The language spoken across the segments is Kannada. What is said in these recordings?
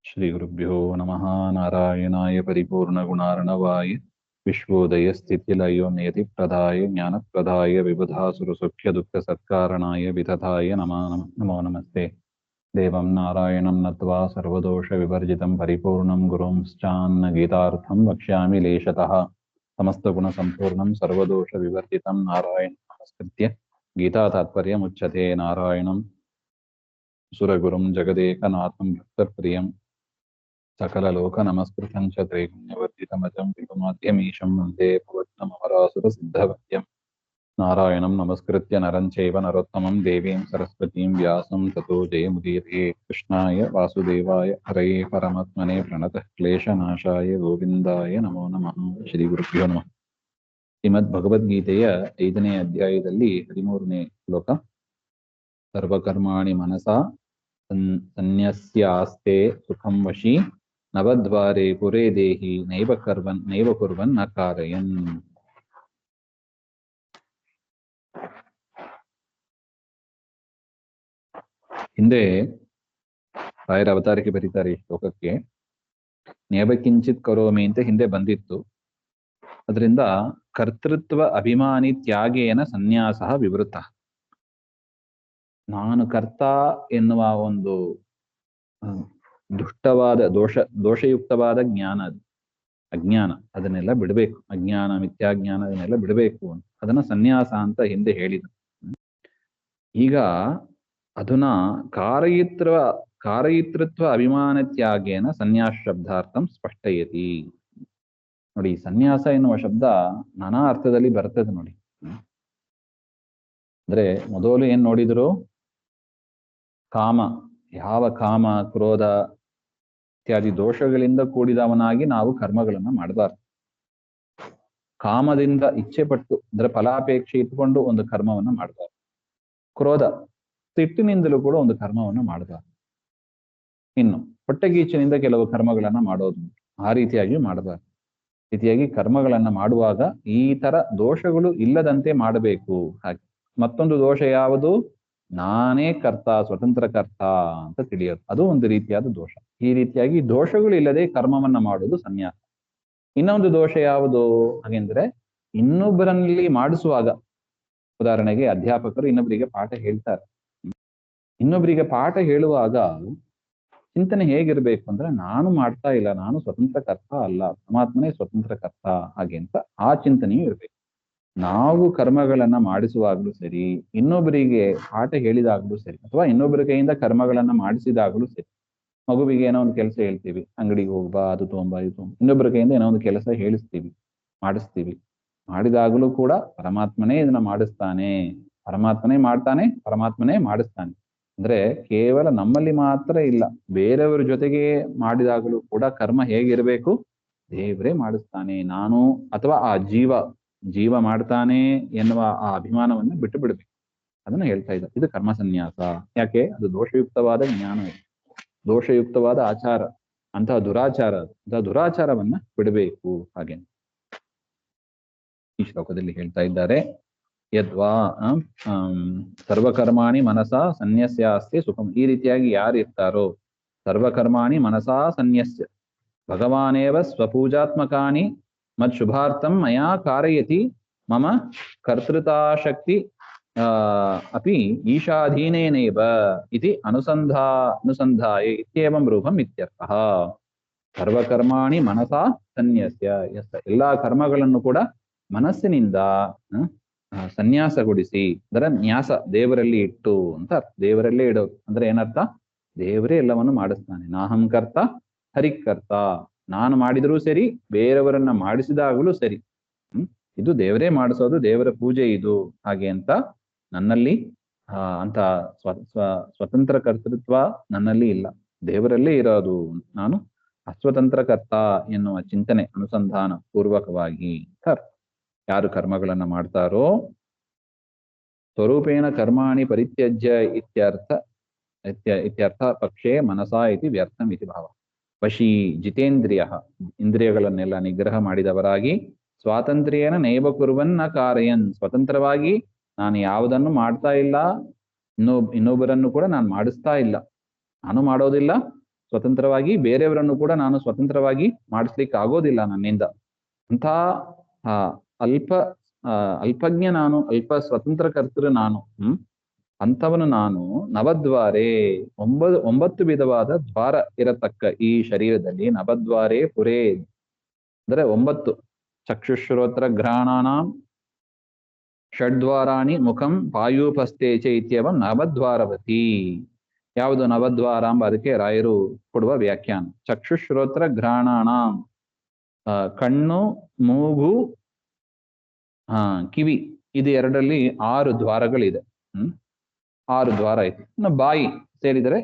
श्रीगुरुभ्यो नमः। नारायणाय परिपूर्णगुणार्णवाय विश्वोदयस्थितिलयो नियतिप्रदाय ज्ञानप्रदाय विबुधासुरसौख्यदुःखसत्कारणाय वितथाय नमो नमस्ते। देवं नारायणं नत्वा सर्वदोषविवर्जितं परिपूर्णं गुरुंश्चान्न गीतार्थं वक्ष्यामि लेशतः। समस्तगुणसम्पूर्णं सर्वदोषविवर्जितं नारायणं नमस्कृत्य गीतातात्पर्यमुच्यते। नारायणं सुरगुरुं जगदेकनाथं भक्तप्रियं सकललोकनमस्कृतं च त्रैगुण्यवर्जितमजं विभुमाद्यमीशं वन्दे भवत्तममरासुरसिद्धवद्यं। नारायणं नमस्कृत्य नरं चैव नरोत्तमं देवीं सरस्वतीं व्यासं ततो जयमुदीरये। कृष्णाय वासुदेवाय हरये परमात्मने प्रणतः क्लेशनाशाय गोविन्दाय नमो नमः। ಶ್ರೀಗುರುಭ್ಯೋ ನಮಃ. ಶ್ರೀಮದ್ ಭಗವದ್ಗೀತೆಯ 5ನೇ ಅಧ್ಯಾಯದಲ್ಲಿ 13ನೇ ಶ್ಲೋಕ. ಸರ್ವಕರ್ಮಾಣಿ ಮನಸಾ ಸನ್ಯಸ್ಯಾಸ್ತೆ ಸುಖಂ ವಶಿ ನವದ್ವಾರೆ ಪುರೇ ದೇಹಿ ನೈವ ಕುರ್ವನ್ ನ ಕಾರಯನ್. ಹಿಂದೆ ರಾಯರ ಅವತಾರಿಕೆ ಬರೀತಾರೆ ಈ ಶ್ಲೋಕಕ್ಕೆ. ನೇವಕಿಂಚಿತ್ ಕರೋಮಿ ಅಂತ ಹಿಂದೆ ಬಂದಿತ್ತು. ಅದರಿಂದ ಕರ್ತೃತ್ವ ಅಭಿಮಾನಿ ತ್ಯಾಗೇನ ಸನ್ಯಾಸ ವಿವೃತ. ನಾನು ಕರ್ತ ಎನ್ನುವ ಒಂದು ದುಷ್ಟವಾದ ದೋಷಯುಕ್ತವಾದ ಜ್ಞಾನ, ಅಜ್ಞಾನ, ಅದನ್ನೆಲ್ಲ ಬಿಡಬೇಕು. ಅಜ್ಞಾನ, ಮಿಥ್ಯಾಜ್ಞಾನ, ಅದನ್ನೆಲ್ಲ ಬಿಡಬೇಕು ಅಂತ ಅದನ್ನ ಸನ್ಯಾಸ ಅಂತ ಹಿಂದೆ ಹೇಳಿದ. ಈಗ ಅಧುನಾ ಕಾರಯಿತೃತ್ವ ಅಭಿಮಾನ ತ್ಯಾಗೇನ ಸನ್ಯಾಸ ಶಬ್ದಾರ್ಥಂ ಸ್ಪಷ್ಟಯತಿ. ನೋಡಿ, ಸನ್ಯಾಸ ಎನ್ನುವ ಶಬ್ದ ನಾನಾ ಅರ್ಥದಲ್ಲಿ ಬರ್ತದೆ ನೋಡಿ. ಅಂದ್ರೆ ಮೊದಲು ಏನ್ ನೋಡಿದ್ರು, ಕಾಮ, ಯಾವ ಕಾಮ, ಕ್ರೋಧ ಇತ್ಯಾದಿ ದೋಷಗಳಿಂದ ಕೂಡಿದವನಾಗಿ ನಾವು ಕರ್ಮಗಳನ್ನ ಮಾಡಬಾರ್ದು. ಕಾಮದಿಂದ ಇಚ್ಛೆ ಪಟ್ಟು, ಅಂದ್ರೆ ಫಲಾಪೇಕ್ಷೆ ಇಟ್ಕೊಂಡು ಒಂದು ಕರ್ಮವನ್ನ ಮಾಡಬಾರ್ದು. ಕ್ರೋಧ, ಸಿಟ್ಟಿನಿಂದಲೂ ಕೂಡ ಒಂದು ಕರ್ಮವನ್ನ ಮಾಡಬಾರ್ದು. ಇನ್ನು ಹೊಟ್ಟೆಗೀಚಿನಿಂದ ಕೆಲವು ಕರ್ಮಗಳನ್ನ ಮಾಡೋದು, ಆ ರೀತಿಯಾಗಿ ಮಾಡಬಾರ್ದು. ರೀತಿಯಾಗಿ ಕರ್ಮಗಳನ್ನ ಮಾಡುವಾಗ ಈ ತರ ದೋಷಗಳು ಇಲ್ಲದಂತೆ ಮಾಡಬೇಕು. ಹಾಗೆ ಮತ್ತೊಂದು ದೋಷ ಯಾವುದು? ನಾನೇ ಕರ್ತ, ಸ್ವತಂತ್ರ ಕರ್ತ ಅಂತ ತಿಳಿಯೋದು, ಅದು ಒಂದು ರೀತಿಯಾದ ದೋಷ. ಈ ರೀತಿಯಾಗಿ ದೋಷಗಳು ಇಲ್ಲದೆ ಕರ್ಮವನ್ನ ಮಾಡೋದು ಸನ್ಯಾಸ. ಇನ್ನೊಂದು ದೋಷ ಯಾವುದು ಹಾಗೆಂದ್ರೆ, ಇನ್ನೊಬ್ಬರಲ್ಲಿ ಮಾಡಿಸುವಾಗ, ಉದಾಹರಣೆಗೆ ಅಧ್ಯಾಪಕರು ಇನ್ನೊಬ್ಬರಿಗೆ ಪಾಠ ಹೇಳ್ತಾರೆ. ಇನ್ನೊಬ್ಬರಿಗೆ ಪಾಠ ಹೇಳುವಾಗ ಚಿಂತನೆ ಹೇಗಿರ್ಬೇಕು ಅಂದ್ರೆ, ನಾನು ಮಾಡ್ತಾ ಇಲ್ಲ, ನಾನು ಸ್ವತಂತ್ರ ಕರ್ತ ಅಲ್ಲ, ಪರಮಾತ್ಮನೇ ಸ್ವತಂತ್ರ ಕರ್ತ, ಹಾಗೆ ಅಂತ ಆ ಚಿಂತನೆಯೂ ಇರ್ಬೇಕು. ನಾವು ಕರ್ಮಗಳನ್ನ ಮಾಡಿಸುವಾಗಲೂ ಸರಿ, ಇನ್ನೊಬ್ಬರಿಗೆ ಪಾಠ ಹೇಳಿದಾಗಲೂ ಸರಿ, ಅಥವಾ ಇನ್ನೊಬ್ಬರ ಕೈಯಿಂದ ಕರ್ಮಗಳನ್ನ ಮಾಡಿಸಿದಾಗಲೂ ಸರಿ. ಮಗುವಿಗೆ ಏನೋ ಒಂದು ಕೆಲಸ ಹೇಳ್ತೀವಿ, ಅಂಗಡಿಗೆ ಹೋಗ್ಬಾ, ಅದು ತಗೊಂಬಾ, ಇದು ತಗೊಂಬ, ಇನ್ನೊಬ್ಬರ ಕೈಯಿಂದ ಏನೋ ಒಂದು ಕೆಲಸ ಹೇಳಿಸ್ತೀವಿ, ಮಾಡಿಸ್ತೀವಿ. ಮಾಡಿದಾಗಲೂ ಕೂಡ ಪರಮಾತ್ಮನೇ ಇದನ್ನ ಮಾಡಿಸ್ತಾನೆ, ಪರಮಾತ್ಮನೇ ಮಾಡ್ತಾನೆ, ಪರಮಾತ್ಮನೇ ಮಾಡಿಸ್ತಾನೆ. ಅಂದ್ರೆ ಕೇವಲ ನಮ್ಮಲ್ಲಿ ಮಾತ್ರ ಇಲ್ಲ, ಬೇರೆಯವರ ಜೊತೆಗೆ ಮಾಡಿದಾಗಲೂ ಕೂಡ ಕರ್ಮ ಹೇಗಿರ್ಬೇಕು? ದೇವರೇ ಮಾಡಿಸ್ತಾನೆ, ನಾನು ಅಥವಾ ಆ ಜೀವ ಮಾಡ್ತಾನೆ ಎನ್ನುವ ಆ ಅಭಿಮಾನವನ್ನು ಬಿಟ್ಟು ಬಿಡ್ಬೇಕು. ಅದನ್ನ ಹೇಳ್ತಾ ಇದ್ದ. ಇದು ಕರ್ಮ ಸನ್ಯಾಸ. ಯಾಕೆ? ಅದು ದೋಷಯುಕ್ತವಾದ ಜ್ಞಾನ, ದೋಷಯುಕ್ತವಾದ ಆಚಾರ, ಅಂತಹ ದುರಾಚಾರವನ್ನ ಬಿಡಬೇಕು. ಹಾಗೆ ಈ ಶ್ಲೋಕದಲ್ಲಿ ಹೇಳ್ತಾ ಇದ್ದಾರೆ. ಯದ್ವಾ ಸರ್ವಕರ್ಮಾಣಿ ಮನಸಾ ಸನ್ಯಸ್ಯಾಸ್ತೆ ಸುಖಂ. ಈ ರೀತಿಯಾಗಿ ಯಾರು ಇರ್ತಾರೋ, ಸರ್ವಕರ್ಮಾಣಿ ಮನಸಾ ಸನ್ಯಸ್ಯ ಭಗವಾನೇವ ಸ್ವಪೂಜಾತ್ಮಕಾನಿ ಮತ್ ಶುಭಾರ್ಥಂ ಮಯಾ ಕಾರಯತಿ ಮಮ ಕರ್ತೃತಾಶಕ್ತಿ ಅಪಿ ಈಶಾಧೀನೇನೇವ ಇತಿ ಅನುಸಂಧಾಯ ಇತ್ಯೇವಂ ರೂಪಂ ಇತ್ಯರ್ಥಃ. ಸರ್ವಕರ್ಮಾಣಿ ಮನಸಾ ಸನ್ಯಸ್ಯ, ಎಲ್ಲಾ ಕರ್ಮಗಳನ್ನು ಕೂಡ ಮನಸ್ಸಿನಿಂದ ಸನ್ಯಾಸಗೊಳಿಸಿ, ಅದರ ನ್ಯಾಸ ದೇವರಲ್ಲಿ ಇಟ್ಟು ಅಂತ. ದೇವರಲ್ಲೇ ಇಡೋದು ಅಂದ್ರೆ ಏನರ್ಥ? ದೇವರೇ ಎಲ್ಲವನ್ನು ಮಾಡಿಸ್ತಾನೆ. ನಾಹಂ ಕರ್ತ ಹರಿಕರ್ತ. ನಾನು ಮಾಡಿದರೂ ಸರಿ, ಬೇರೆಯವರನ್ನ ಮಾಡಿಸಿದಾಗಲೂ ಸರಿ, ಇದು ದೇವರೇ ಮಾಡಿಸೋದು, ದೇವರ ಪೂಜೆ ಇದು, ಹಾಗೆ ಅಂತ ನನ್ನಲ್ಲಿ ಅಂತ ಸ್ವತಂತ್ರ ಕರ್ತೃತ್ವ ನನ್ನಲ್ಲಿ ಇಲ್ಲ, ದೇವರಲ್ಲೇ ಇರೋದು. ನಾನು ಅಸ್ವತಂತ್ರ ಕರ್ತ ಎನ್ನುವ ಚಿಂತನೆ ಅನುಸಂಧಾನ ಪೂರ್ವಕವಾಗಿ ಯಾರು ಕರ್ಮಗಳನ್ನ ಮಾಡ್ತಾರೋ, ಸ್ವರೂಪೇಣ ಕರ್ಮಾಣಿ ಪರಿತ್ಯಜ್ಯ ಇತ್ಯರ್ಥ ಪಕ್ಷೇ ಮನಸಾ ಇತಿ ವ್ಯರ್ಥಂ ಇತಿ ಭಾವ. ವಶಿ ಜಿತೇಂದ್ರಿಯ, ಇಂದ್ರಿಯಗಳನ್ನೆಲ್ಲ ನಿಗ್ರಹ ಮಾಡಿದವರಾಗಿ, ಸ್ವಾತಂತ್ರ್ಯೇನ ನೈವ ಕುರ್ವನ್ ನ ಕಾರಯನ್, ಸ್ವತಂತ್ರವಾಗಿ ನಾನು ಯಾವುದನ್ನು ಮಾಡ್ತಾ ಇಲ್ಲ, ಇನ್ನೊಬ್ಬರನ್ನು ಕೂಡ ನಾನು ಮಾಡಿಸ್ತಾ ಇಲ್ಲ, ನಾನು ಮಾಡೋದಿಲ್ಲ, ಸ್ವತಂತ್ರವಾಗಿ ಬೇರೆಯವರನ್ನು ಕೂಡ ನಾನು ಸ್ವತಂತ್ರವಾಗಿ ಮಾಡಿಸ್ಲಿಕ್ಕೆ ಆಗೋದಿಲ್ಲ ನನ್ನಿಂದ. ಅಂಥ ಆ ಅಲ್ಪ ಅಲ್ಪಜ್ಞ ನಾನು, ಅಲ್ಪ ಸ್ವತಂತ್ರ ಕರ್ತೃ ನಾನು. ಅಂಥವನು ನಾನು. ನವದ್ವಾರೆ, 9 ವಿಧವಾದ ದ್ವಾರ ಇರತಕ್ಕ ಈ ಶರೀರದಲ್ಲಿ, ನವದ್ವಾರೆ ಪುರೇ ಅಂದ್ರೆ 9 ಚಕ್ಷುಶ್ರೋತ್ರ ಘ್ರಾಣಾನಾಂ ಷಡ್ವಾರಾಣಿ ಮುಖಂ ಪಾಯೂಪಸ್ಥೆ ಚ ಇತ್ಯವ ನವದ್ವಾರವತಿ. ಯಾವುದು ನವದ್ವಾರ ಎಂಬ ಅದಕ್ಕೆ ರಾಯರು ಕೊಡುವ ವ್ಯಾಖ್ಯಾನ. ಚಕ್ಷುಶ್ರೋತ್ರ ಘ್ರಾಣಾನಾಂ, ಕಣ್ಣು, ಮೂಗು, ಕಿವಿ, ಇದು ಎರಡರಲ್ಲಿ 6 ದ್ವಾರಗಳಿದೆ. 6 ದ್ವಾರ ಆಯ್ತು. ಇನ್ನು ಬಾಯಿ ಸೇರಿದರೆ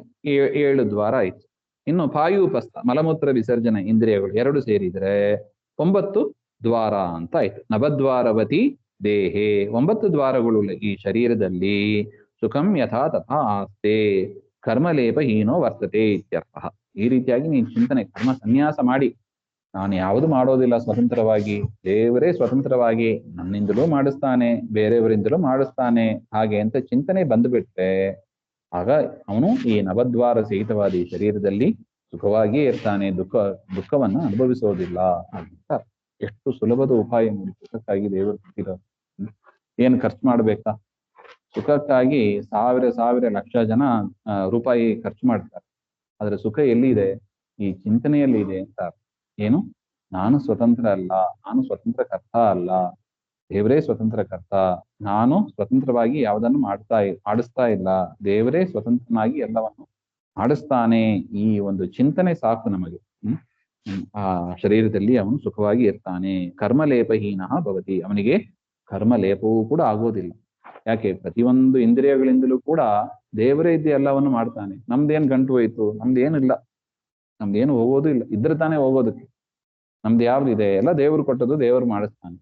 7 ದ್ವಾರ ಆಯ್ತು. ಇನ್ನು ಪಾಯೂಪಸ್ಥ ಮಲಮೂತ್ರ ವಿಸರ್ಜನೆ ಇಂದ್ರಿಯಗಳು 2 ಸೇರಿದರೆ 9 ದ್ವಾರ ಅಂತ ಆಯ್ತು. ನವದ್ವಾರವತಿ ದೇಹೇ, 9 ದ್ವಾರಗಳುಳ್ಳ ಈ ಶರೀರದಲ್ಲಿ ಸುಖಂ ಯಥಾ ತಥಾ ಆಸ್ತೆ ಕರ್ಮಲೇಪ ಹೀನೋ ವರ್ತತೆ ಇತ್ಯರ್ಥ. ಈ ರೀತಿಯಾಗಿ ನೀನು ಚಿಂತನೆ, ಕರ್ಮ ಸನ್ಯಾಸ ಮಾಡಿ, ನಾನು ಯಾವುದು ಮಾಡೋದಿಲ್ಲ ಸ್ವತಂತ್ರವಾಗಿ, ದೇವರೇ ಸ್ವತಂತ್ರವಾಗಿ ನನ್ನಿಂದಲೂ ಮಾಡಿಸ್ತಾನೆ, ಬೇರೆಯವರಿಂದಲೂ ಮಾಡಿಸ್ತಾನೆ, ಹಾಗೆ ಅಂತ ಚಿಂತನೆ ಬಂದುಬಿಟ್ರೆ ಆಗ ಅವನು ಈ ನವದ್ವಾರ ಸಹಿತವಾದ ಈ ಶರೀರದಲ್ಲಿ ಸುಖವಾಗಿಯೇ ಇರ್ತಾನೆ, ದುಃಖವನ್ನ ಅನುಭವಿಸೋದಿಲ್ಲ ಅಂತ. ಎಷ್ಟು ಸುಲಭದ ಉಪಾಯ ನೋಡಿ ಸುಖಕ್ಕಾಗಿ ದೇವರು ಕೊಟ್ಟಿರೋ. ಏನು ಖರ್ಚು ಮಾಡ್ಬೇಕಾ? ಸುಖಕ್ಕಾಗಿ ಸಾವಿರ ಲಕ್ಷ ಜನ ರೂಪಾಯಿ ಖರ್ಚು ಮಾಡ್ತಾರೆ. ಆದ್ರೆ ಸುಖ ಎಲ್ಲಿದೆ? ಈ ಚಿಂತನೆಯಲ್ಲಿ ಇದೆ ಅಂತ. ಏನು? ನಾನು ಸ್ವತಂತ್ರ ಅಲ್ಲ, ನಾನು ಸ್ವತಂತ್ರ ಕರ್ತ ಅಲ್ಲ, ದೇವರೇ ಸ್ವತಂತ್ರ ಕರ್ತ. ನಾನು ಸ್ವತಂತ್ರವಾಗಿ ಯಾವುದನ್ನು ಮಾಡಿಸ್ತಾ ಇಲ್ಲ, ದೇವರೇ ಸ್ವತಂತ್ರನಾಗಿ ಎಲ್ಲವನ್ನು ಮಾಡಿಸ್ತಾನೆ. ಈ ಒಂದು ಚಿಂತನೆ ಸಾಕು ನಮಗೆ. ಆ ಶರೀರದಲ್ಲಿ ಅವನು ಸುಖವಾಗಿ ಇರ್ತಾನೆ. ಕರ್ಮಲೇಪಹೀನ ಭವತಿ, ಅವನಿಗೆ ಕರ್ಮಲೇಪವೂ ಕೂಡ ಆಗೋದಿಲ್ಲ. ಯಾಕೆ? ಪ್ರತಿಯೊಂದು ಇಂದ್ರಿಯಗಳಿಂದಲೂ ಕೂಡ ದೇವರೇ ಇದ್ದು ಎಲ್ಲವನ್ನು ಮಾಡ್ತಾನೆ. ನಮ್ದೇನ್ ಗಂಟು ಹೋಯ್ತು? ನಮ್ದೇನಿಲ್ಲ, ನಮ್ದೇನು ಹೋಗೋದು ಇಲ್ಲ. ಇದ್ರೆ ತಾನೇ ಹೋಗೋದಕ್ಕೆ. ನಮ್ದು ಯಾವ್ದಿದೆ? ಎಲ್ಲ ದೇವರು ಕೊಟ್ಟದ್ದು, ದೇವರು ಮಾಡಿಸ್ತಾನೆ.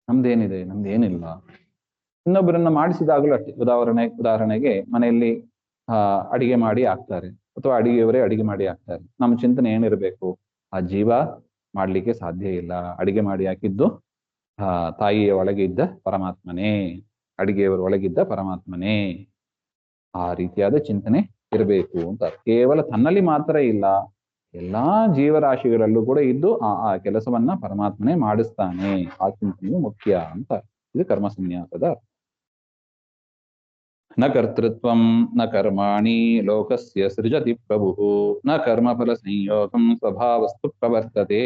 ನಮ್ದೇನಿದೆ? ನಮ್ದೇನಿಲ್ಲ. ಇನ್ನೊಬ್ಬರನ್ನ ಮಾಡಿಸಿದಾಗಲೂ ಅಷ್ಟೇ. ಉದಾಹರಣೆಗೆ ಮನೆಯಲ್ಲಿ ಅಡಿಗೆ ಮಾಡಿ ಹಾಕ್ತಾರೆ, ಅಥವಾ ಅಡಿಗೆಯವರೇ ಅಡಿಗೆ ಮಾಡಿ ಹಾಕ್ತಾರೆ. ನಮ್ಮ ಚಿಂತನೆ ಏನಿರಬೇಕು? ಆ ಜೀವ ಮಾಡ್ಲಿಕ್ಕೆ ಸಾಧ್ಯ ಇಲ್ಲ, ಅಡಿಗೆ ಮಾಡಿ ಹಾಕಿದ್ದು ತಾಯಿಯ ಒಳಗೆ ಇದ್ದ ಪರಮಾತ್ಮನೇ, ಅಡಿಗೆಯವರ ಒಳಗಿದ್ದ ಪರಮಾತ್ಮನೇ. ಆ ರೀತಿಯಾದ ಚಿಂತನೆ ಇರಬೇಕು ಅಂತ. ಕೇವಲ ತನ್ನಲ್ಲಿ ಮಾತ್ರ ಇಲ್ಲ, ಎಲ್ಲಾ ಜೀವರಾಶಿಗಳಲ್ಲೂ ಕೂಡ ಇದ್ದು ಆ ಕೆಲಸವನ್ನ ಪರಮಾತ್ಮನೇ ಮಾಡಿಸ್ತಾನೆ. ಆ ಚಿಂತನೆಯು ಮುಖ್ಯ ಅಂತ. ಇದು ಕರ್ಮ ಸನ್ಯಾಸದ. ನ ಕರ್ತೃತ್ವಂ ನ ಕರ್ಮಾಣಿ ಲೋಕಸ್ಯ ಸೃಜತಿ ಪ್ರಭುಃ ನ ಕರ್ಮಫಲ ಸಂಯೋಗಂ ಸ್ವಭಾವಸ್ತು ಪ್ರವರ್ತತೆ.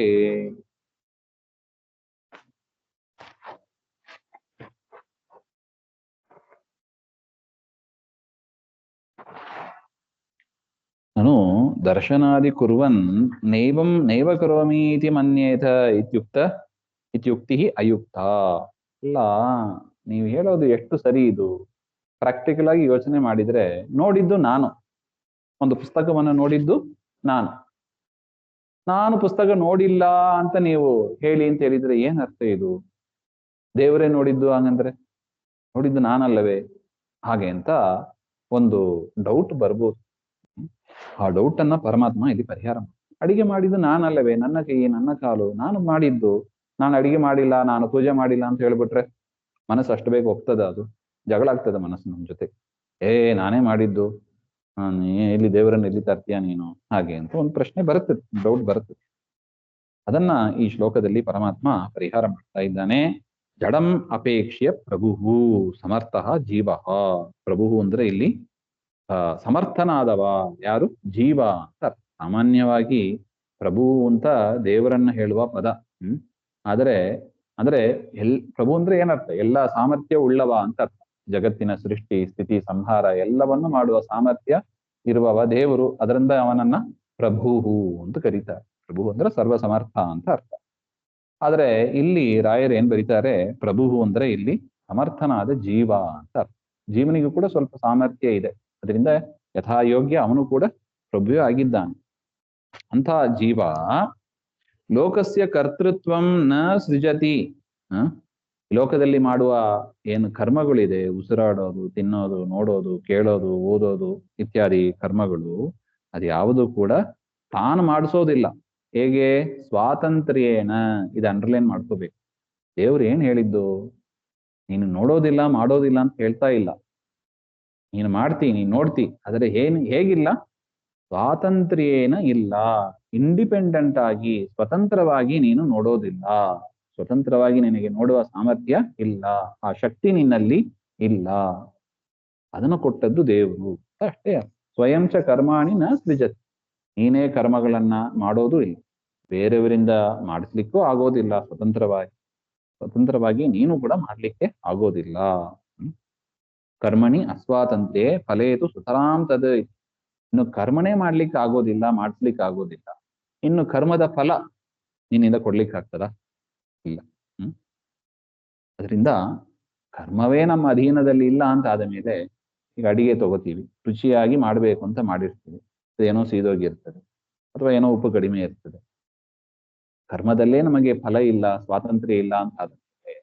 ನಾನು ದರ್ಶನಾದಿ ಕುರ್ವನ್ ನೈವ ಕರೋಮಿ ಇತಿ ಮನ್ಯೇತ ಇತ್ಯುಕ್ತಿ ಅಯುಕ್ತ. ಅಲ್ಲ, ನೀವು ಹೇಳೋದು ಎಷ್ಟು ಸರಿ ಇದು. ಪ್ರಾಕ್ಟಿಕಲ್ ಆಗಿ ಯೋಚನೆ ಮಾಡಿದ್ರೆ, ನೋಡಿದ್ದು ನಾನು, ಒಂದು ಪುಸ್ತಕವನ್ನು ನೋಡಿದ್ದು ನಾನು ಪುಸ್ತಕ ನೋಡಿಲ್ಲ ಅಂತ ನೀವು ಹೇಳಿ ಅಂತ ಹೇಳಿದ್ರೆ ಏನ್ ಅರ್ಥ ಇದು? ದೇವರೇ ನೋಡಿದ್ದು ಹಂಗಂದ್ರೆ ನೋಡಿದ್ದು ನಾನಲ್ಲವೇ? ಹಾಗೆ ಅಂತ ಒಂದು ಡೌಟ್ ಬರ್ಬೋದು. ಆ ಡೌಟ್ ಅನ್ನ ಪರಮಾತ್ಮ ಇಲ್ಲಿ ಪರಿಹಾರ ಮಾಡಿ. ಅಡಿಗೆ ಮಾಡಿದ್ದು ನಾನಲ್ಲವೇ? ನನ್ನ ಕೈ, ನನ್ನ ಕಾಲು, ನಾನು ಮಾಡಿದ್ದು. ನಾನು ಅಡಿಗೆ ಮಾಡಿಲ್ಲ, ನಾನು ಪೂಜೆ ಮಾಡಿಲ್ಲ ಅಂತ ಹೇಳ್ಬಿಟ್ರೆ ಮನಸ್ಸು ಅಷ್ಟು ಬೇಗ ಒಪ್ತದ? ಅದು ಜಗಳ ಆಗ್ತದ ಮನಸ್ಸು ನಮ್ಮ ಜೊತೆ. ನಾನೇ ಮಾಡಿದ್ದು, ಎಲ್ಲಿ ದೇವರನ್ನ ಎಲ್ಲಿ ತರ್ತೀಯ ನೀನು? ಹಾಗೆ ಅಂತ ಒಂದು ಪ್ರಶ್ನೆ ಬರುತ್ತದೆ, ಡೌಟ್ ಬರುತ್ತದೆ. ಅದನ್ನ ಈ ಶ್ಲೋಕದಲ್ಲಿ ಪರಮಾತ್ಮ ಪರಿಹಾರ ಮಾಡ್ತಾ ಇದ್ದಾನೆ. ಜಡಂ ಅಪೇಕ್ಷೆಯ ಪ್ರಭುಹು ಸಮರ್ಥ ಜೀವ. ಪ್ರಭುಹು ಅಂದ್ರೆ ಇಲ್ಲಿ ಸಮರ್ಥನಾದವ ಯಾರು? ಜೀವ ಅಂತ. ಸಾಮಾನ್ಯವಾಗಿ ಪ್ರಭು ಅಂತ ದೇವರನ್ನ ಹೇಳುವ ಪದ. ಆದರೆ ಪ್ರಭು ಅಂದ್ರೆ ಏನರ್ಥ? ಎಲ್ಲ ಸಾಮರ್ಥ್ಯ ಉಳ್ಳವ ಅಂತ ಅರ್ಥ. ಜಗತ್ತಿನ ಸೃಷ್ಟಿ, ಸ್ಥಿತಿ, ಸಂಹಾರ ಎಲ್ಲವನ್ನು ಮಾಡುವ ಸಾಮರ್ಥ್ಯ ಇರುವವ ದೇವರು. ಅದರಿಂದ ಅವನನ್ನ ಪ್ರಭುಹು ಅಂತ ಕರೀತಾರೆ. ಪ್ರಭು ಅಂದ್ರೆ ಸರ್ವ ಸಮರ್ಥ ಅಂತ ಅರ್ಥ. ಆದ್ರೆ ಇಲ್ಲಿ ರಾಯರು ಏನ್ ಬರೀತಾರೆ? ಪ್ರಭುಹು ಅಂದ್ರೆ ಇಲ್ಲಿ ಸಮರ್ಥನಾದ ಜೀವ ಅಂತ ಅರ್ಥ. ಜೀವನಿಗೂ ಕೂಡ ಸ್ವಲ್ಪ ಸಾಮರ್ಥ್ಯ ಇದೆ, ಅದರಿಂದ ಯಥಾಯೋಗ್ಯ ಅವನು ಕೂಡ ಪ್ರಭುವೇ ಆಗಿದ್ದಾನೆ. ಅಂತ ಜೀವ ಲೋಕಸ್ಯ ಕರ್ತೃತ್ವಂ ನ ಸೃಜತಿ. ಲೋಕದಲ್ಲಿ ಮಾಡುವ ಏನು ಕರ್ಮಗಳಿದೆ, ಉಸಿರಾಡೋದು, ತಿನ್ನೋದು, ನೋಡೋದು, ಕೇಳೋದು, ಓದೋದು ಇತ್ಯಾದಿ ಕರ್ಮಗಳು, ಅದು ಯಾವುದು ಕೂಡ ತಾನು ಮಾಡಿಸೋದಿಲ್ಲ. ಹೇಗೆ? ಸ್ವಾತಂತ್ರ್ಯೇನ. ಇದು ಅಂಡರ್ಲೈನ್ ಮಾಡ್ಕೋಬೇಕು. ದೇವ್ರು ಏನ್ ಹೇಳಿದ್ದು? ನೀನು ನೋಡೋದಿಲ್ಲ, ಮಾಡೋದಿಲ್ಲ ಅಂತ ಹೇಳ್ತಾ ಇಲ್ಲ. ನೀನು ಮಾಡ್ತಿ, ನೀನು ನೋಡ್ತಿ, ಆದರೆ ಹೇಗಿಲ್ಲ? ಸ್ವಾತಂತ್ರ್ಯೇನ ಇಲ್ಲ, ಇಂಡಿಪೆಂಡೆಂಟ್ ಆಗಿ ಸ್ವತಂತ್ರವಾಗಿ ನೀನು ನೋಡೋದಿಲ್ಲ. ಸ್ವತಂತ್ರವಾಗಿ ನಿನಗೆ ನೋಡುವ ಸಾಮರ್ಥ್ಯ ಇಲ್ಲ, ಆ ಶಕ್ತಿ ನಿನ್ನಲ್ಲಿ ಇಲ್ಲ. ಅದನ್ನು ಕೊಟ್ಟದ್ದು ದೇವರು ಅಷ್ಟೇ. ಸ್ವಯಂ ಚ ಕರ್ಮಾಣಿ ನ ಸೃಜತ್, ನೀನೇ ಕರ್ಮಗಳನ್ನ ಮಾಡೋದು ಇಲ್ಲ, ಬೇರೆಯವರಿಂದ ಮಾಡಿಸ್ಲಿಕ್ಕೂ ಆಗೋದಿಲ್ಲ. ಸ್ವತಂತ್ರವಾಗಿ ನೀನು ಕೂಡ ಮಾಡ್ಲಿಕ್ಕೆ ಆಗೋದಿಲ್ಲ. ಕರ್ಮಣಿ ಅಸ್ವಾತಂತ್ರ್ಯೆ ಫಲೇತು ಸುತರಾಂ ತದ್. ಇನ್ನು ಕರ್ಮನೇ ಮಾಡ್ಲಿಕ್ಕೆ ಆಗೋದಿಲ್ಲ, ಮಾಡಿಸ್ಲಿಕ್ಕೆ ಆಗೋದಿಲ್ಲ, ಇನ್ನು ಕರ್ಮದ ಫಲ ನಿನ್ನಿಂದ ಕೊಡ್ಲಿಕ್ಕೆ ಆಗ್ತದ? ಇಲ್ಲ. ಅದರಿಂದ ಕರ್ಮವೇ ನಮ್ಮ ಅಧೀನದಲ್ಲಿ ಇಲ್ಲ ಅಂತ ಆದ ಮೇಲೆ, ಈಗ ಅಡಿಗೆ ತಗೋತೀವಿ, ರುಚಿಯಾಗಿ ಮಾಡಬೇಕು ಅಂತ ಮಾಡಿರ್ತೀವಿ, ಏನೋ ಸೀದೋಗಿರ್ತದೆ ಅಥವಾ ಏನೋ ಉಪ್ಪು ಕಡಿಮೆ ಇರ್ತದೆ. ಕರ್ಮದಲ್ಲೇ ನಮಗೆ ಫಲ ಇಲ್ಲ, ಸ್ವಾತಂತ್ರ್ಯ ಇಲ್ಲ ಅಂತ ಆದ ಮೇಲೆ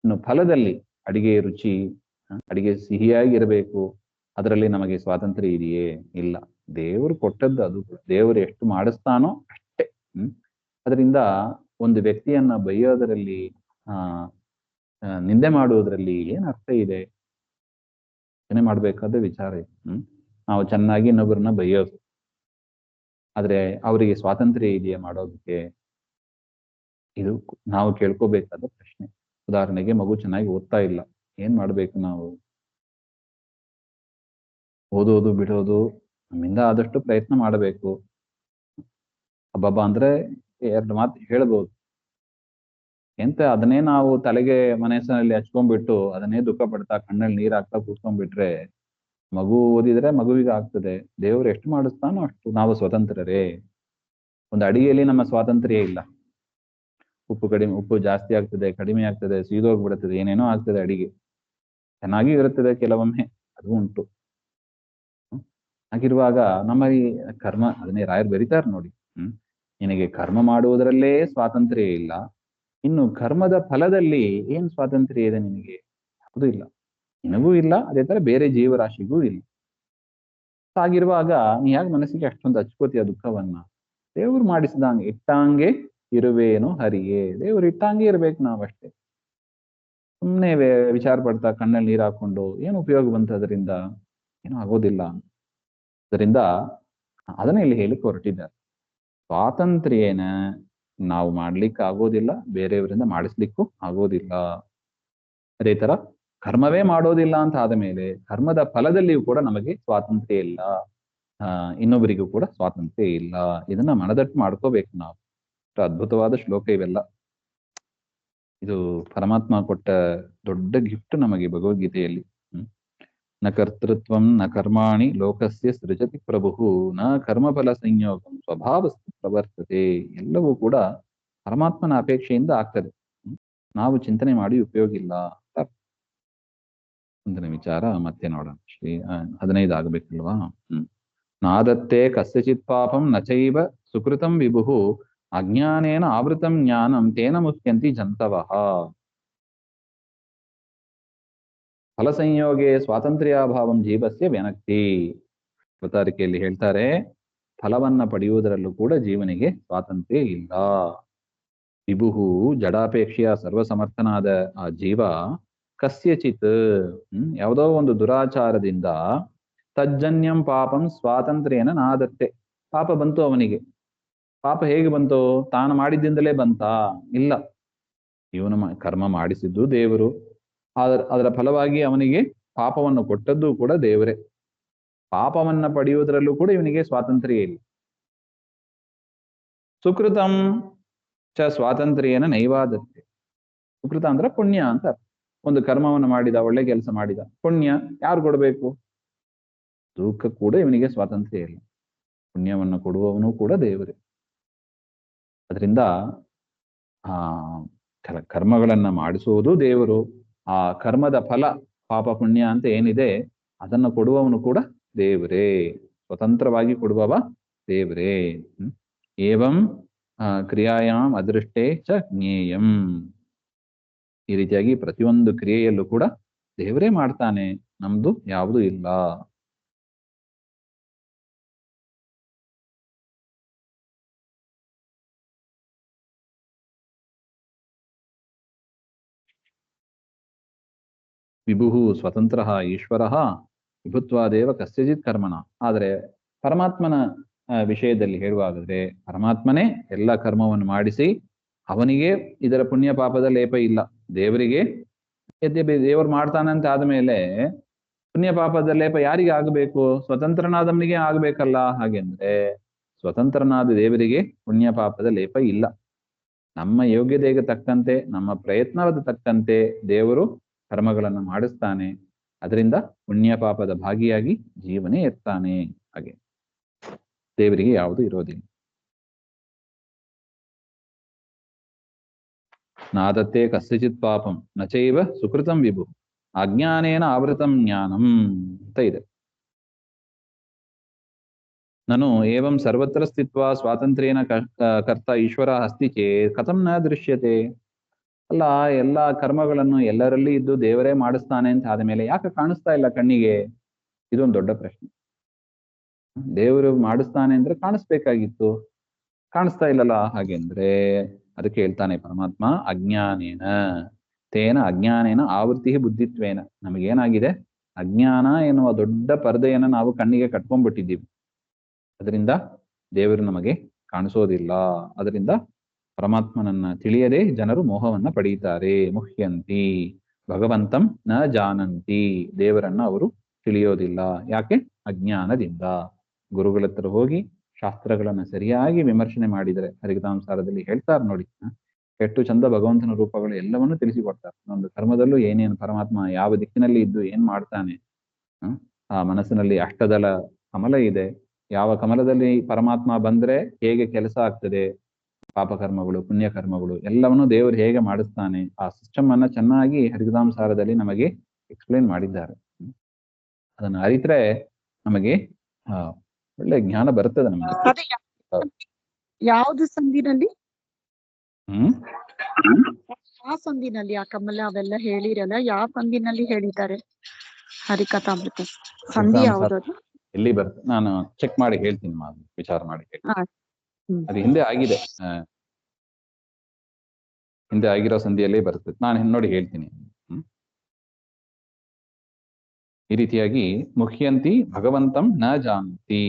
ಇನ್ನು ಫಲದಲ್ಲಿ ಅಡಿಗೆ ರುಚಿ, ಅಡಿಗೆ ಸಿಹಿಯಾಗಿರಬೇಕು, ಅದರಲ್ಲಿ ನಮಗೆ ಸ್ವಾತಂತ್ರ್ಯ ಇದೆಯೇ? ಇಲ್ಲ. ದೇವರು ಕೊಟ್ಟದ್ದು ಅದು, ದೇವರು ಎಷ್ಟು ಮಾಡಿಸ್ತಾನೋ ಅಷ್ಟೇ. ಅದರಿಂದ ಒಂದು ವ್ಯಕ್ತಿಯನ್ನ ಬೈಯೋದರಲ್ಲಿ, ನಿಂದೆ ಮಾಡುವುದರಲ್ಲಿ ಏನ್ ಅರ್ಥ ಇದೆ? ಏನೇ ಮಾಡ್ಬೇಕಾದ ವಿಚಾರ ಇದೆ. ನಾವು ಚೆನ್ನಾಗಿ ಇನ್ನೊಬ್ಬರನ್ನ ಬೈಯೋದು, ಆದ್ರೆ ಅವರಿಗೆ ಸ್ವಾತಂತ್ರ್ಯ ಇದೆಯಾ ಮಾಡೋದಕ್ಕೆ? ಇದು ನಾವು ಕೇಳ್ಕೋಬೇಕಾದ ಪ್ರಶ್ನೆ. ಉದಾಹರಣೆಗೆ, ಮಗು ಚೆನ್ನಾಗಿ ಓದ್ತಾ ಇಲ್ಲ, ಏನ್ ಮಾಡ್ಬೇಕು ನಾವು? ಓದೋದು ಬಿಡೋದು ನಮ್ಮಿಂದ ಆದಷ್ಟು ಪ್ರಯತ್ನ ಮಾಡಬೇಕು. ಹಬ್ಬಬ್ಬ ಅಂದ್ರೆ 2 ಮಾತು ಹೇಳ್ಬೋದು. ಎಂತ ಅದನ್ನೇ ನಾವು ತಲೆಗೆ ಮನಸ್ಸಿನಲ್ಲಿ ಹಚ್ಕೊಂಡ್ಬಿಟ್ಟು ಅದನ್ನೇ ದುಃಖ ಪಡ್ತಾ ಕಣ್ಣಲ್ಲಿ ನೀರ್ ಹಾಕ್ತಾ ಕೂತ್ಕೊಂಡ್ಬಿಟ್ರೆ, ಮಗು ಓದಿದ್ರೆ ಮಗುವಿಗೆ ಆಗ್ತದೆ. ದೇವ್ರು ಎಷ್ಟು ಮಾಡಿಸ್ತಾನೋ ಅಷ್ಟು ನಾವು ಸ್ವತಂತ್ರರೇ. ಒಂದು ಅಡಿಗೆಯಲ್ಲಿ ನಮ್ಮ ಸ್ವಾತಂತ್ರ್ಯ ಇಲ್ಲ. ಉಪ್ಪು ಜಾಸ್ತಿ ಆಗ್ತದೆ, ಕಡಿಮೆ ಆಗ್ತದೆ, ಸೀದೋಗ್ಬಿಡ್ತದೆ, ಏನೇನೋ ಆಗ್ತದೆ. ಅಡಿಗೆ ಚೆನ್ನಾಗಿ ಇರುತ್ತದೆ ಕೆಲವೊಮ್ಮೆ, ಅದು ಉಂಟು. ಹಾಗಿರುವಾಗ ನಮ್ಮ ಈ ಕರ್ಮ, ಅದನ್ನೇ ರಾಯರು ಬರೀತಾರೆ ನೋಡಿ, ನಿನಗೆ ಕರ್ಮ ಮಾಡುವುದರಲ್ಲೇ ಸ್ವಾತಂತ್ರ್ಯ ಇಲ್ಲ, ಇನ್ನು ಕರ್ಮದ ಫಲದಲ್ಲಿ ಏನ್ ಸ್ವಾತಂತ್ರ್ಯ ಇದೆ ನಿನಗೆ? ಅದು ಇಲ್ಲ, ನಿನಗೂ ಇಲ್ಲ, ಅದೇ ತರ ಬೇರೆ ಜೀವರಾಶಿಗೂ ಇಲ್ಲ. ಹಾಗಿರುವಾಗ ನೀ ಯಾಕೆ ಮನಸ್ಸಿಗೆ ಅಷ್ಟೊಂದು ಹಚ್ಕೋತೀಯ ದುಃಖವನ್ನ? ದೇವ್ರು ಮಾಡಿಸಿದಂಗೆ ಇಟ್ಟಂಗೆ ಇರುವೇನು ಹರಿಯೇ. ದೇವ್ರು ಇಟ್ಟಂಗೆ ಇರ್ಬೇಕು ನಾವಷ್ಟೇ. ಸುಮ್ಮನೆ ವಿಚಾರ ಪಡ್ತಾ ಕಣ್ಣಲ್ಲಿ ನೀರು ಹಾಕೊಂಡು ಏನು ಉಪಯೋಗ ಬಂತು? ಅದರಿಂದ ಏನೂ ಆಗೋದಿಲ್ಲ. ಅದರಿಂದ ಅದನ್ನ ಇಲ್ಲಿ ಹೇಳಿಕ್ಕೆ ಹೊರಟಿದ್ದಾರೆ. ಸ್ವಾತಂತ್ರ್ಯನ ನಾವು ಮಾಡ್ಲಿಕ್ಕೆ ಆಗೋದಿಲ್ಲ, ಬೇರೆಯವರಿಂದ ಮಾಡಿಸ್ಲಿಕ್ಕೂ ಆಗೋದಿಲ್ಲ. ಅದೇ ತರ ಕರ್ಮವೇ ಮಾಡೋದಿಲ್ಲ ಅಂತ ಆದ ಮೇಲೆ ಕರ್ಮದ ಫಲದಲ್ಲಿಯೂ ಕೂಡ ನಮಗೆ ಸ್ವಾತಂತ್ರ್ಯ ಇಲ್ಲ, ಇನ್ನೊಬ್ಬರಿಗೂ ಕೂಡ ಸ್ವಾತಂತ್ರ್ಯ ಇಲ್ಲ. ಇದನ್ನ ಮನದಟ್ಟು ಮಾಡ್ಕೋಬೇಕು ನಾವು. ಅದ್ಭುತವಾದ ಶ್ಲೋಕ ಇವೆಲ್ಲ. ಇದು ಪರಮಾತ್ಮ ಕೊಟ್ಟ ದೊಡ್ಡ ಗಿಫ್ಟ್ ನಮಗೆ ಭಗವದ್ಗೀತೆಯಲ್ಲಿ. ನ ಕರ್ತೃತ್ವಂ ನ ಕರ್ಮಾಣಿ ಲೋಕಸ್ಯ ಸೃಜತಿ ಪ್ರಭು ನ ಕರ್ಮಫಲ ಸಂಯೋಗಂ ಸ್ವಭಾವಸ್ತು ಪ್ರವರ್ತತೆ. ಎಲ್ಲವೂ ಕೂಡ ಪರಮಾತ್ಮನ ಅಪೇಕ್ಷೆಯಿಂದ ಆಗ್ತದೆ, ನಾವು ಚಿಂತನೆ ಮಾಡಿ ಉಪಯೋಗ ಇಲ್ಲ. ಮುಂದಿನ ವಿಚಾರ ಮತ್ತೆ ನೋಡೋಣ. 15 ಆಗ್ಬೇಕಲ್ವಾ? ನಾದತ್ತೆ ಕಸ್ಯಚಿತ್ ಪಾಪಂ ನಚೈವ ಸುಕೃತಂ ವಿಭು ಅಜ್ಞಾನೇನ ಆವೃತಂ ಜ್ಞಾನಂ ತೇನ ಮುಖ್ಯಂತಿ ಜಂತವಃ. ಫಲಸಂಯೋಗೆ ಸ್ವಾತಂತ್ರ್ಯಾಭಾವಂ ಜೀವಸ್ಯ ವ್ಯನಕ್ತಿ. ಅವತಾರಿಕೆಯಲ್ಲಿ ಹೇಳ್ತಾರೆ, ಫಲವನ್ನ ಪಡೆಯುವುದರಲ್ಲೂ ಕೂಡ ಜೀವನಿಗೆ ಸ್ವಾತಂತ್ರ್ಯ ಇಲ್ಲ. ವಿಭುಹು ಜಡಾಪೇಕ್ಷೆಯ ಸರ್ವಸಮರ್ಥನಾದ ಆ ಜೀವ ಕಸ್ಯಚಿತ್ ಯಾವುದೋ ಒಂದು ದುರಾಚಾರದಿಂದ ತಜ್ಜನ್ಯಂ ಪಾಪಂ ಸ್ವಾತಂತ್ರ್ಯನ ನಾದತ್ತೆ. ಪಾಪ ಬಂತು ಅವನಿಗೆ. ಪಾಪ ಹೇಗೆ ಬಂತು? ತಾನು ಮಾಡಿದ್ದಿಂದಲೇ ಬಂತಾ? ಇಲ್ಲ, ಇವನು ಕರ್ಮ ಮಾಡಿಸಿದ್ದು ದೇವರು, ಅದರ ಫಲವಾಗಿ ಅವನಿಗೆ ಪಾಪವನ್ನು ಕೊಟ್ಟದ್ದು ಕೂಡ ದೇವರೇ. ಪಾಪವನ್ನ ಪಡೆಯುವುದರಲ್ಲೂ ಕೂಡ ಇವನಿಗೆ ಸ್ವಾತಂತ್ರ್ಯ ಇಲ್ಲ. ಸುಕೃತಂ ಚ ಸ್ವಾತಂತ್ರ್ಯನ ನೈವಾದತ್ತೆ. ಸುಕೃತ ಅಂದ್ರೆ ಪುಣ್ಯ ಅಂತ. ಒಂದು ಕರ್ಮವನ್ನು ಮಾಡಿದ, ಒಳ್ಳೆ ಕೆಲಸ ಮಾಡಿದ, ಪುಣ್ಯ ಯಾರು ಕೊಡಬೇಕು? ದುಃಖ ಕೂಡ ಇವನಿಗೆ ಸ್ವಾತಂತ್ರ್ಯ ಇಲ್ಲ. ಪುಣ್ಯವನ್ನು ಕೊಡುವವನು ಕೂಡ ದೇವರೇ. ಅದರಿಂದ ಆ ಕರ್ಮಗಳನ್ನ ಮಾಡಿಸುವುದು ದೇವರು. ಆ ಕರ್ಮದ ಫಲ ಪಾಪ ಪುಣ್ಯ ಅಂತ ಏನಿದೆ ಅದನ್ನು ಕೊಡುವವನು ಕೂಡ ದೇವರೇ. ಸ್ವತಂತ್ರವಾಗಿ ಕೊಡುವವ ದೇವರೇ. ಏವಂ ಕ್ರಿಯಾಯಾಮ್ ಅದೃಷ್ಟೇ ಚ ಜ್ಞೇಯಂ. ಈ ರೀತಿಯಾಗಿ ಪ್ರತಿಯೊಂದು ಕ್ರಿಯೆಯಲ್ಲೂ ಕೂಡ ದೇವರೇ ಮಾಡ್ತಾನೆ, ನಮ್ದು ಯಾವುದೂ ಇಲ್ಲ. ವಿಭು ಸ್ವತಂತ್ರ ಈಶ್ವರ ವಿಭುತ್ವಾದೇವ ಕಸ್ಯಚಿತ್ ಕರ್ಮಣ. ಆದರೆ ಪರಮಾತ್ಮನ ವಿಷಯದಲ್ಲಿ ಹೇಳುವಾದರೆ ಪರಮಾತ್ಮನೇ ಎಲ್ಲ ಕರ್ಮವನ್ನು ಮಾಡಿಸಿ ಅವನಿಗೆ ಇದರ ಪುಣ್ಯ ಪಾಪದ ಲೇಪ ಇಲ್ಲ. ದೇವರಿಗೆ ಯದ್ಯಪಿ ದೇವರು ಮಾಡ್ತಾನಂತ ಆದ್ಮೇಲೆ ಪುಣ್ಯ ಪಾಪದ ಲೇಪ ಯಾರಿಗೆ ಆಗಬೇಕು? ಸ್ವತಂತ್ರನಾದವನಿಗೆ ಆಗ್ಬೇಕಲ್ಲ. ಹಾಗೆಂದ್ರೆ ಸ್ವತಂತ್ರನಾದ ದೇವರಿಗೆ ಪುಣ್ಯ ಪಾಪದ ಲೇಪ ಇಲ್ಲ. ನಮ್ಮ ಯೋಗ್ಯತೆಗೆ ತಕ್ಕಂತೆ, ನಮ್ಮ ಪ್ರಯತ್ನದ ತಕ್ಕಂತೆ ದೇವರು ಕರ್ಮಗಳನ್ನು ಮಾಡಿಸ್ತಾನೆ. ಅದರಿಂದ ಪುಣ್ಯ ಪಾಪದ ಭಾಗಿಯಾಗಿ ಜೀವನೇ ಇರ್ತಾನೆ. ಹಾಗೆ ದೇವರಿಗೆ ಯಾವುದು ಇರೋದಿಲ್ಲ. ನಾದತ್ತೆ ಕಸ್ಯಚಿತ್ ಪಾಪಂ ನಚೈವ ಸುಕೃತಂ ವಿಭು ಅಜ್ಞಾನೇನ ಆವೃತಂ ಜ್ಞಾನಂ ಅಂತ ಇದೆ. ನನು ಏವಂ ಸರ್ವತ್ರ ಸ್ಥಿತ್ವ ಸ್ವಾತಂತ್ರ್ಯೇನ ಕರ್ತ ಈಶ್ವರ ಅಸ್ತಿ ಚೇತ್ ಕಥಂ ನ ದೃಶ್ಯತೆ. ಅಲ್ಲ, ಎಲ್ಲಾ ಕರ್ಮಗಳನ್ನು ಎಲ್ಲರಲ್ಲಿ ಇದ್ದು ದೇವರೇ ಮಾಡಿಸ್ತಾನೆ ಅಂತ ಆದ್ಮೇಲೆ ಯಾಕೆ ಕಾಣಿಸ್ತಾ ಇಲ್ಲ ಕಣ್ಣಿಗೆ? ಇದೊಂದು ದೊಡ್ಡ ಪ್ರಶ್ನೆ. ದೇವರು ಮಾಡಿಸ್ತಾನೆ ಅಂದ್ರೆ ಕಾಣಿಸ್ಬೇಕಾಗಿತ್ತು, ಕಾಣಿಸ್ತಾ ಇಲ್ಲಲ್ಲ. ಹಾಗೆಂದ್ರೆ ಅದಕ್ಕೆ ಹೇಳ್ತಾನೆ ಪರಮಾತ್ಮ, ಅಜ್ಞಾನೇನ ತೇನ ಅಜ್ಞಾನೇನ ಆವೃತ್ತಿ ಬುದ್ಧಿತ್ವೇನ. ನಮಗೇನಾಗಿದೆ? ಅಜ್ಞಾನ ಎನ್ನುವ ದೊಡ್ಡ ಪರದೆಯನ್ನು ನಾವು ಕಣ್ಣಿಗೆ ಕಟ್ಕೊಂಡ್ಬಿಟ್ಟಿದ್ದೀವಿ. ಅದರಿಂದ ದೇವರು ನಮಗೆ ಕಾಣಿಸೋದಿಲ್ಲ. ಅದರಿಂದ ಪರಮಾತ್ಮನನ್ನ ತಿಳಿಯದೆ ಜನರು ಮೋಹವನ್ನ ಪಡೀತಾರೆ. ಮುಹ್ಯಂತಿ ಭಗವಂತಂ ನ ಜಾನಂತಿ. ದೇವರನ್ನ ಅವರು ತಿಳಿಯೋದಿಲ್ಲ. ಯಾಕೆ? ಅಜ್ಞಾನದಿಂದ. ಗುರುಗಳ ಹತ್ರ ಹೋಗಿ ಶಾಸ್ತ್ರಗಳನ್ನ ಸರಿಯಾಗಿ ವಿಮರ್ಶನೆ ಮಾಡಿದರೆ, ಹರಿಕಥಾಂಸಾರದಲ್ಲಿ ಹೇಳ್ತಾರೆ ನೋಡಿ, ಎಷ್ಟು ಚಂದ ಭಗವಂತನ ರೂಪಗಳು ಎಲ್ಲವನ್ನೂ ತಿಳಿಸಿಕೊಡ್ತಾರೆ. ಒಂದು ಕರ್ಮದಲ್ಲೂ ಏನೇನು ಪರಮಾತ್ಮ ಯಾವ ದಿಕ್ಕಿನಲ್ಲಿ ಇದ್ದು ಏನ್ ಮಾಡ್ತಾನೆ. ಆ ಮನಸ್ಸಿನಲ್ಲಿ ಅಷ್ಟದಲ ಕಮಲ ಇದೆ. ಯಾವ ಕಮಲದಲ್ಲಿ ಪರಮಾತ್ಮ ಬಂದ್ರೆ ಹೇಗೆ ಕೆಲಸ ಆಗ್ತದೆ, ಪಾಪಕರ್ಮಗಳು ಪುಣ್ಯಕರ್ಮಗಳು ಎಲ್ಲವನ್ನೂ ದೇವರು ಹೇಗೆ ಮಾಡಿಸ್ತಾನೆ, ಆ ಸಿಸ್ಟಮ್ ಅನ್ನ ಚೆನ್ನಾಗಿ ಹರಿಕಥಾಂಸಾರದಲ್ಲಿ ನಮಗೆ ಎಕ್ಸ್ಪ್ಲೇನ್ ಮಾಡಿದ್ದಾರೆ. ಅದನ್ನ ಅರಿತ್ರೆ ನಮಗೆ ಒಳ್ಳೆ ಜ್ಞಾನ ಬರ್ತದೆ ನಮಗೆ. ಯಾವ್ದು ಸಂಧಿನಲ್ಲಿ? ಯಾವ ಸಂಧಿನಲ್ಲಿ ಆ ಕಮಲ ಅವೆಲ್ಲ ಹೇಳಿರಲ್ಲ, ಯಾವ ಸಂಧಿನಲ್ಲಿ ಹೇಳಿದ್ದಾರೆ ಹರಿಕಥಾಮೃತ? ಸಂಧಿ ಯಾವ್ದು? ಎಲ್ಲಿ ಬರ್ತದೆ ನಾನು ಚೆಕ್ ಮಾಡಿ ಹೇಳ್ತೀನಿ, ವಿಚಾರ ಮಾಡಿ ಹೇಳ್ತೀನಿ. ಅದು ಹಿಂದೆ ಆಗಿದೆ, ಹಿಂದೆ ಆಗಿರೋ ಸಂಧಿಯಲ್ಲೇ ಬರ್ತದೆ. ನಾನು ನೋಡಿ ಹೇಳ್ತೀನಿ. ಈ ರೀತಿಯಾಗಿ ಮುಖ್ಯಂತಿ ಭಗವಂತಂ ನ ಜಾನಂತಿ.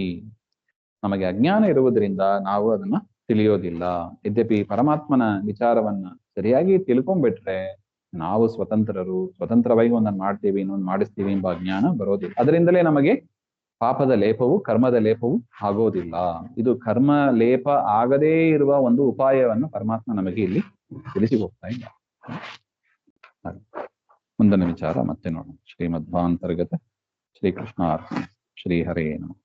ನಮಗೆ ಅಜ್ಞಾನ ಇರುವುದರಿಂದ ನಾವು ಅದನ್ನ ತಿಳಿಯೋದಿಲ್ಲ. ಯದ್ಯಪಿ ಪರಮಾತ್ಮನ ವಿಚಾರವನ್ನ ಸರಿಯಾಗಿ ತಿಳ್ಕೊಂಡ್ಬಿಟ್ರೆ ನಾವು ಸ್ವತಂತ್ರರು, ಸ್ವತಂತ್ರವಾಗಿ ಒಂದನ್ನು ಮಾಡ್ತೀವಿ, ಇನ್ನೊಂದು ಮಾಡಿಸ್ತೀವಿ ಎಂಬ ಜ್ಞಾನ ಬರೋದಿಲ್ಲ. ಅದರಿಂದಲೇ ನಮಗೆ ಪಾಪದ ಲೇಪವು ಕರ್ಮದ ಲೇಪವು ಆಗೋದಿಲ್ಲ. ಇದು ಕರ್ಮ ಲೇಪ ಆಗದೇ ಇರುವ ಒಂದು ಉಪಾಯವನ್ನು ಪರಮಾತ್ಮ ನಮಗೆ ಇಲ್ಲಿ ತಿಳಿಸಿ ಹೋಗ್ತಾ ಇಲ್ಲ. ಮುಂದಿನ ವಿಚಾರ ಮತ್ತೆ ನೋಡೋಣ. ಶ್ರೀಮಧ್ವಾಂತರ್ಗತ ಶ್ರೀಕೃಷ್ಣ ಅರ್ಪಣ. ಶ್ರೀ ಹರೇ ನಮಃ.